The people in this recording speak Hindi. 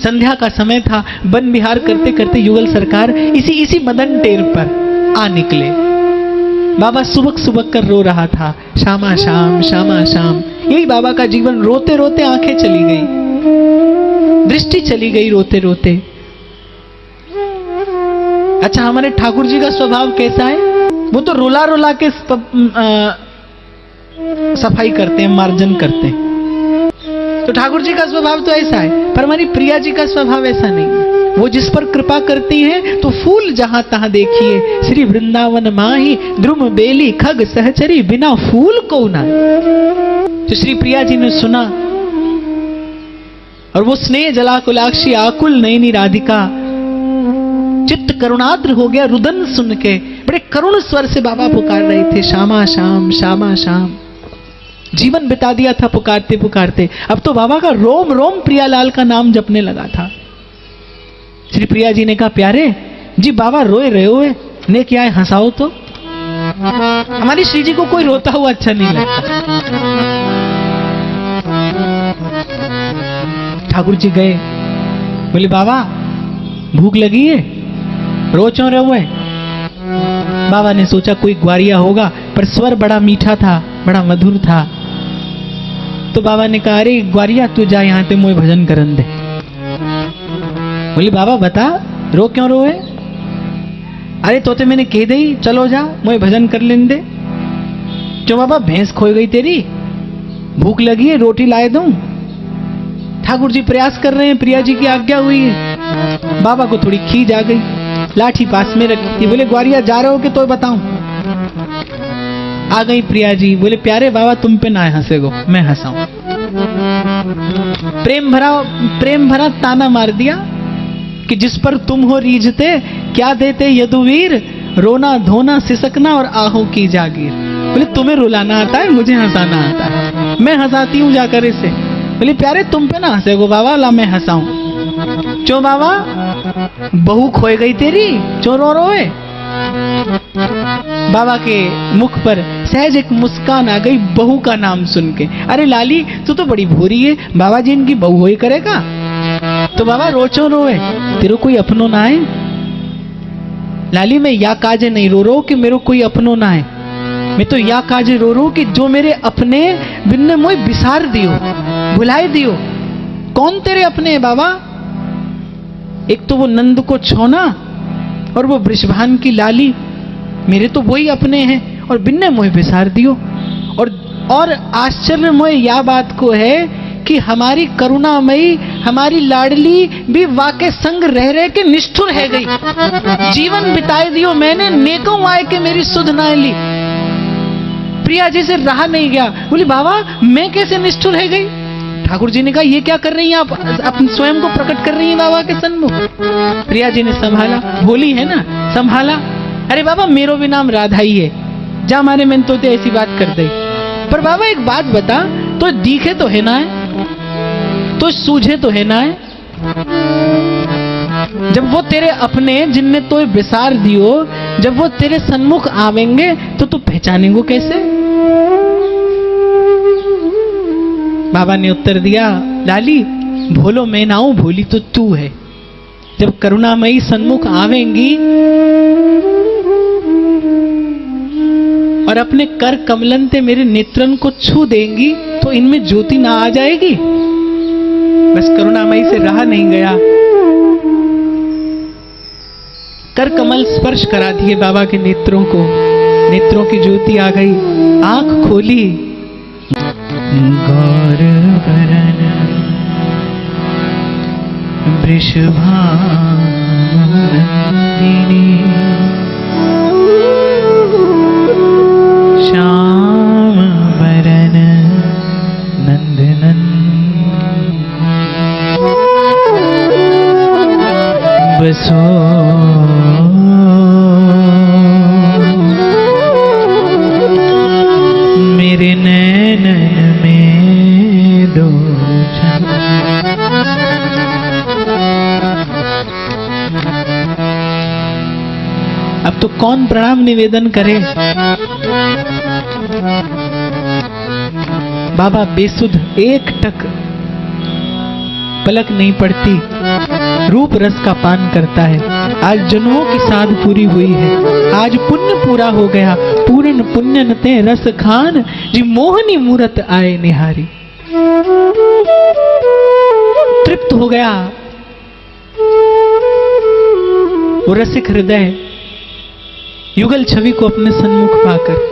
संध्या का समय था। वन विहार करते करते युगल सरकार इसी मदन टेर पर आ निकले। बाबा सुबक सुबक कर रो रहा था, श्यामा श्याम श्यामा श्याम। यही बाबा का जीवन, रोते रोते आंखें चली गई, दृष्टि चली गई रोते रोते। अच्छा, हमारे ठाकुर जी का स्वभाव कैसा है? वो तो रुला रुला के सफाई करते हैं, मार्जन करते हैं। तो ठाकुर जी का स्वभाव तो ऐसा है, पर हमारी प्रिया जी का स्वभाव ऐसा नहीं है। वो जिस पर कृपा करती हैं तो फूल जहां तहां देखिए, श्री वृंदावन माही द्रुम बेली खग सहचरी, बिना फूल को ना। तो श्री प्रिया जी ने सुना और वो स्नेह जलाकुलाक्षी आकुल नयनी राधिका, चित्त करुणाद्र हो गया रुदन सुन के। बड़े करुण स्वर से बाबा पुकार रहे थे, श्यामा श्याम श्यामा श्याम। जीवन बिता दिया था पुकारते पुकारते, अब तो बाबा का रोम रोम प्रियालाल का नाम जपने लगा था। श्री प्रिया जी ने कहा, प्यारे जी बाबा रोए रहे हुए ने क्या है, हंसाओ तो। हमारी श्री जी को कोई रोता हुआ अच्छा नहीं लगता। ठाकुर जी गए, बोले बाबा भूख लगी है, रो क्यों रहे हुए? बाबा ने सोचा कोई ग्वारिया होगा, पर स्वर बड़ा मीठा था, बड़ा मधुर था। तो बाबा ने कहा, अरे ग्वारिया तू जा यहां पे मोए भजन करन दे। बोले बाबा बता रो क्यों रोए? अरे तोते मैंने कह दई चलो जा मोए भजन कर लेन दे। क्यों बाबा भैंस खो गई तेरी, भूख लगी है, रोटी लाए दूं? ठाकुर जी प्रयास कर रहे हैं, प्रिया जी की आज्ञा हुई है। बाबा को थोड़ी खीज आ गई, लाठी पास में रखी थी। बोले ग्वारिया जा रहे हो कि तो बताऊं? आ गई प्रिया जी। बोले प्यारे बाबा तुम पे ना हंसे गो, मैं हंसाऊं। प्रेम भरा ताना मार दिया कि जिस पर तुम हो रीझते, क्या देते यदुवीर, रोना धोना सिसकना और आहों की जागीर। बोले तुम्हें रुलाना आता है, मुझे हंसाना आता है, मैं हंसाती हूं जाकर इसे। बोले प्यारे तुम पे ना हंसे गो बाबा, ला मैं हंसाऊं। क्यों बाबा बहू खोए गई तेरी, क्यों रो रोए? बाबा के मुख पर सहज एक मुस्कान आ गई बहू का नाम सुन के। अरे लाली तू तो बड़ी भोरी है, बाबा जी इनकी बहू होई करेगा। तो बाबा रोचो रोए, तेरे कोई अपनो ना है? लाली मैं या काजे नहीं रो रो कि मेरे कोई अपनो ना है, मैं तो या काजे रो रो कि जो मेरे अपने बिन्ने मोय बिसार दियो, भुलाए दियो। कौन तेरे अपने है बाबा? एक तो वो नंद को छोना और वो वृषभान की लाली, मेरे तो वही अपने हैं और बिन्ने मोह बिसार दियो। और आश्चर्य मोह या बात को है कि हमारी करुणामयी, हमारी लाडली भी वाके संग रह रहे के निष्ठुर है गई। जीवन बिताए दियो मैंने, नेकों आए के मेरी सुध ना ली। प्रिया जी से रहा नहीं गया। बोली बाबा मैं कैसे निष्ठुर है गई? ठाकुर जी ने कहा ये क्या कर रही हैं आप स्वयं को प्रकट कर रही हैं बाबा के सन्मुख। प्रिया जी ने संभाला, भोली है ना, संभाला। अरे बाबा मेरो भी नाम राधा ही है, जा मारे मैंने तो ऐसी बात कर दी। पर बाबा एक बात बता, तो दिखे तो है ना है, तो सूझे तो है ना है। जब वो तेरे अपने जिनने तो विसार दियो, जब वो तेरे सन्मुख आवेंगे तो तू पहचानेंगे कैसे? बाबा ने उत्तर दिया, लाली भोलो मैं ना हूं, भोली तो तू है। जब करुणामयी सन्मुख आवेंगी और अपने कर कमलन ते मेरे नेत्रन को छू देंगी तो इनमें ज्योति ना आ जाएगी? बस करुणामयी से रहा नहीं गया, कर कमल स्पर्श करा दिए बाबा के नेत्रों को, नेत्रों की ज्योति आ गई, आंख खोली। गौर वरन वृषभानंदिनी श्याम वरन नंदनन बसो मेरे नैनन में दो जन। अब तो कौन प्रणाम निवेदन करे? बाबा बेसुध, एक टक पलक नहीं पड़ती। रूप रस का पान करता है। आज जन्मों की साध पूरी हुई है, आज पुण्य पूरा हो गया। पूर्ण पुण्य नते रस खान, जी मोहनी मूरत आए निहारी। तृप्त हो गया वो रसिक हृदय युगल छवि को अपने सन्मुख पाकर।